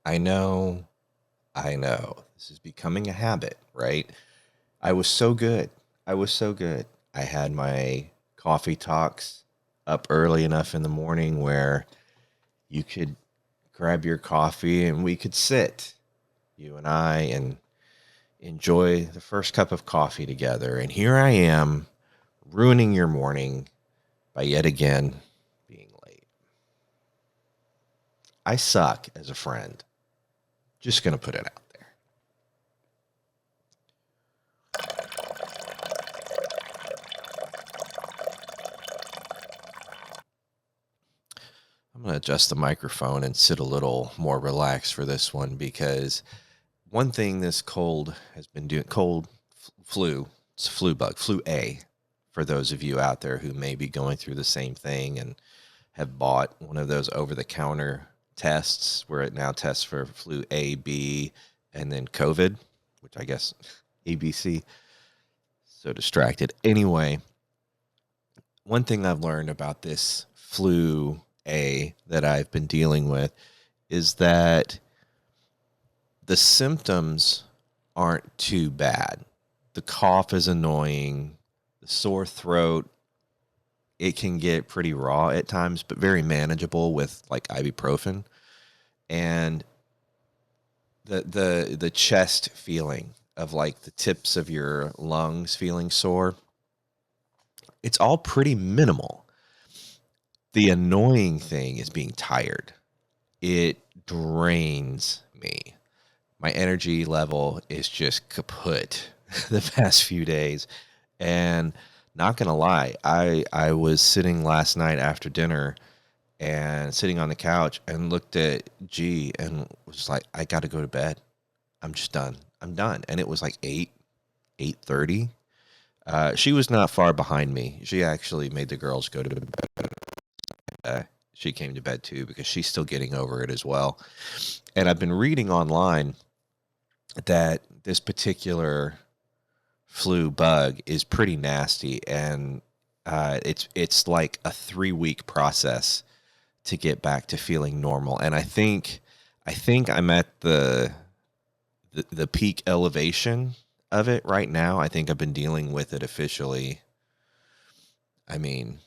I know, I know. This is becoming a habit, right? I was so good. I was so good. I had my coffee talks up early enough in the morning where you could grab your coffee and we could sit, you and I, and enjoy the first cup of coffee together. And here I am ruining your morning by yet again being late. I suck as a friend. Just going to put it out there. I'm going to adjust the microphone and sit a little more relaxed for this one because one thing this cold has been doing, flu, it's a flu bug, flu A, for those of you out there who may be going through the same thing and have bought one of those over-the-counter tests where it now tests for flu A, B, and then COVID, which I guess ABC. So distracted. Anyway, one thing I've learned about this flu A that I've been dealing with is that the symptoms aren't too bad. The cough is annoying. The sore throat, it can get pretty raw at times, but very manageable with like ibuprofen. And the chest feeling of like the tips of your lungs feeling sore, it's all pretty minimal. The annoying thing is being tired. It drains me. My energy level is just kaput the past few days. And not going to lie, I was sitting last night after dinner and sitting on the couch and looked at G and was like, I got to go to bed. I'm just done. I'm done. And it was like 8:30. She was not far behind me. She actually made the girls go to bed. She came to bed too because she's still getting over it as well. And I've been reading online that this particular flu bug is pretty nasty, and it's like a 3-week process to get back to feeling normal. And I think I'm at the peak elevation of it right now. I think I've been dealing with it officially. I mean,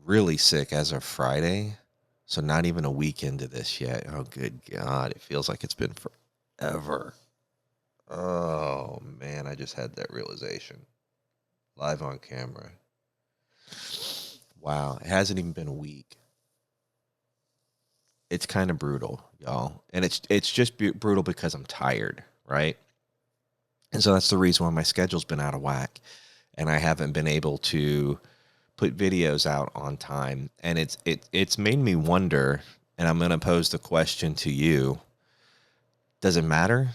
really sick as of Friday. So not even a week into this yet. Oh, good God. It feels like it's been forever. Oh, man. I just had that realization. Live on camera. Wow. It hasn't even been a week. It's kind of brutal, y'all. And it's just brutal because I'm tired, right? And so that's the reason why my schedule's been out of whack. And I haven't been able to put videos out on time, and it's made me wonder, and I'm going to pose the question to you. Does it matter?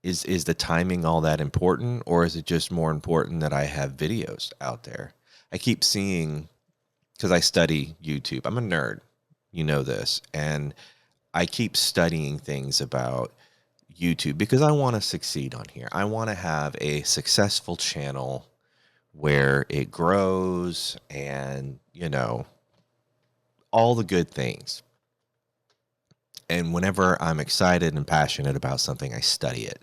Is the timing all that important, or is it just more important that I have videos out there? I keep seeing, because I study YouTube. I'm a nerd, you know this, and I keep studying things about YouTube because I want to succeed on here. I want to have a successful channel where it grows and, all the good things. And whenever I'm excited and passionate about something, I study it.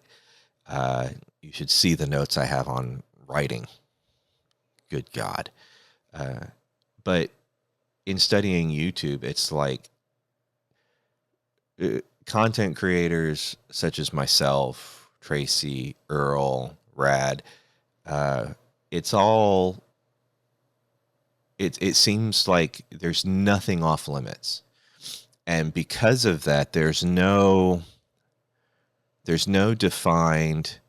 You should see the notes I have on writing. Good God. But in studying YouTube, it's like content creators such as myself, Tracy, Earl, Rad, it's all, it seems like there's nothing off limits. And because of that, there's no defined,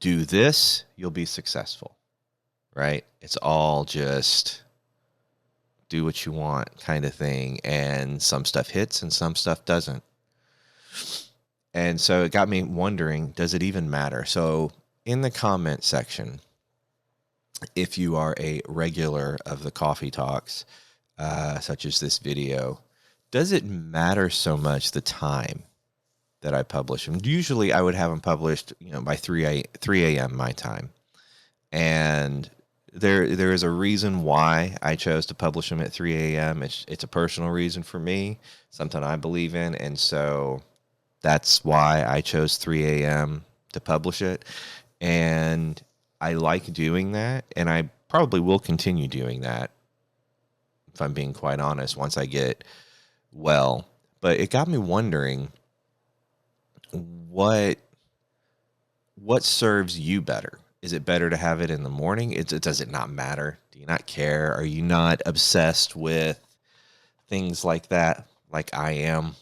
do this, you'll be successful, right? It's all just do what you want kind of thing. And some stuff hits and some stuff doesn't. And so it got me wondering, does it even matter? So in the comment section, if you are a regular of the coffee talks, such as this video, does it matter so much the time that I publish them? Usually I would have them published, by 3 a.m. my time. And there is a reason why I chose to publish them at 3 a.m. It's a personal reason for me, something I believe in, and so that's why I chose 3 a.m. to publish it. And I like doing that, and I probably will continue doing that if I'm being quite honest once I get well. But it got me wondering what what serves you better? Is it better to have it in the morning? Does it not matter? Do you not care? Are you not obsessed with things like that, like I am?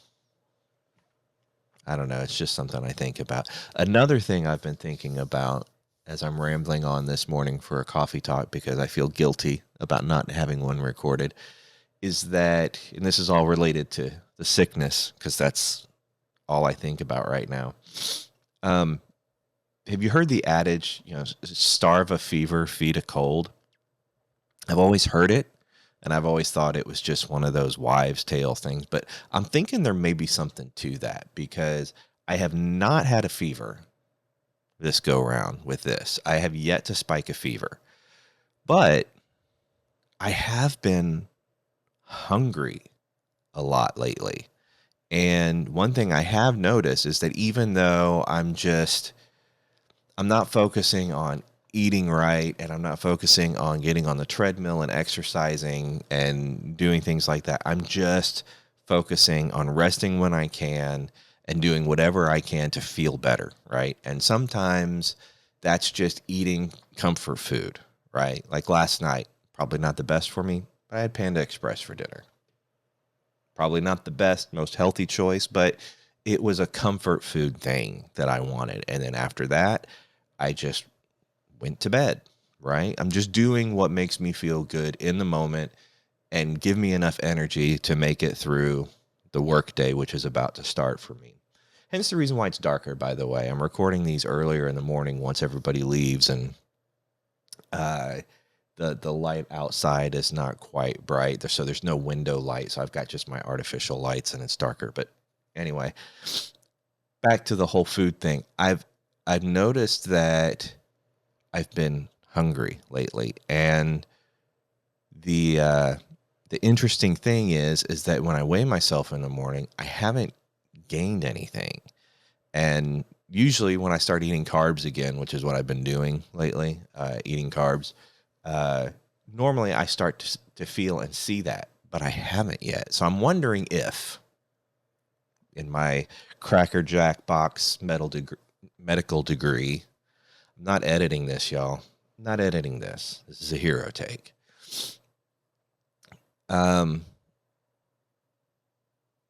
I don't know. It's just something I think about. Another thing I've been thinking about as I'm rambling on this morning for a coffee talk because I feel guilty about not having one recorded is that, and this is all related to the sickness because that's all I think about right now. Um, have you heard the adage, starve a fever, feed a cold? I've always heard it, and I've always thought it was just one of those wives' tale things. But I'm thinking there may be something to that because I have not had a fever this go round with this. I have yet to spike a fever, but I have been hungry a lot lately. And one thing I have noticed is that even though I'm not focusing on eating right and I'm not focusing on getting on the treadmill and exercising and doing things like that. I'm just focusing on resting when I can and doing whatever I can to feel better, right? And sometimes that's just eating comfort food, right? Like last night, probably not the best for me, but I had Panda Express for dinner. Probably not the best, most healthy choice, but it was a comfort food thing that I wanted. And then after that, I just went to bed, right? I'm just doing what makes me feel good in the moment and give me enough energy to make it through the workday, which is about to start for me. Hence the reason why it's darker, by the way. I'm recording these earlier in the morning once everybody leaves and uh, the light outside is not quite bright. So there's no window light. So I've got just my artificial lights and it's darker. But anyway, back to the whole food thing. I've noticed that I've been hungry lately, and the interesting thing is that when I weigh myself in the morning, I haven't gained anything. And usually, when I start eating carbs again, which is what I've been doing lately, eating carbs, normally I start to feel and see that, but I haven't yet. So I'm wondering if, in my Cracker Jack box medical degree, I'm not editing this, y'all. I'm not editing this. This is a hero take.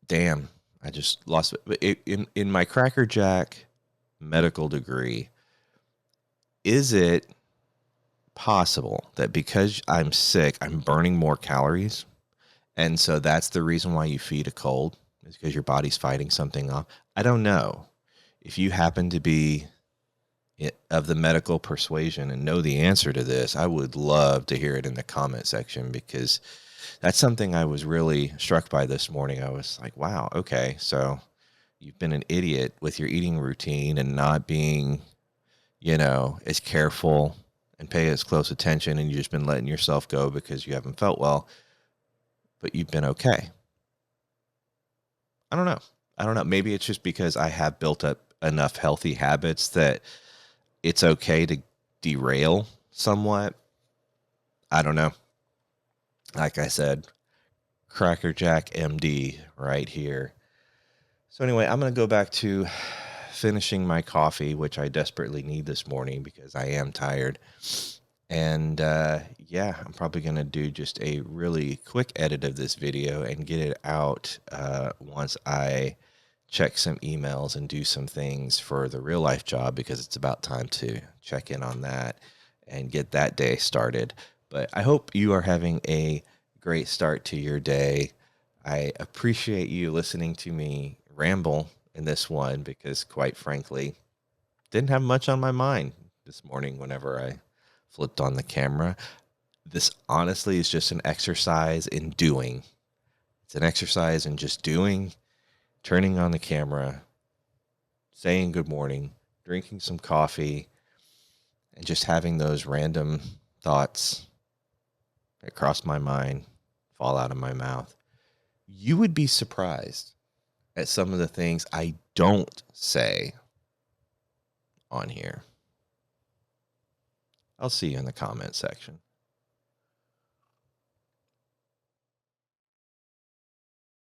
Damn, I just lost it. In my Cracker Jack medical degree, is it possible that because I'm sick, I'm burning more calories? And so that's the reason why you feed a cold, is because your body's fighting something off. I don't know. If you happen to be of the medical persuasion and know the answer to this, I would love to hear it in the comment section because that's something I was really struck by this morning. I was like, wow, okay, so you've been an idiot with your eating routine and not being, as careful and pay as close attention, and you've just been letting yourself go because you haven't felt well, but you've been okay. I don't know. Maybe it's just because I have built up enough healthy habits that it's okay to derail somewhat. I don't know. Like I said, Cracker Jack MD right here. So anyway, I'm going to go back to finishing my coffee, which I desperately need this morning because I am tired. And yeah, I'm probably going to do just a really quick edit of this video and get it out once I check some emails and do some things for the real life job, because it's about time to check in on that and get that day started. But I hope you are having a great start to your day. I appreciate you listening to me ramble in this one because, quite frankly, didn't have much on my mind this morning whenever I flipped on the camera. This honestly is just an exercise in doing. It's an exercise in just doing, turning on the camera, saying good morning, drinking some coffee, and just having those random thoughts that cross my mind fall out of my mouth. You would be surprised at some of the things I don't say on here. I'll see you in the comment section.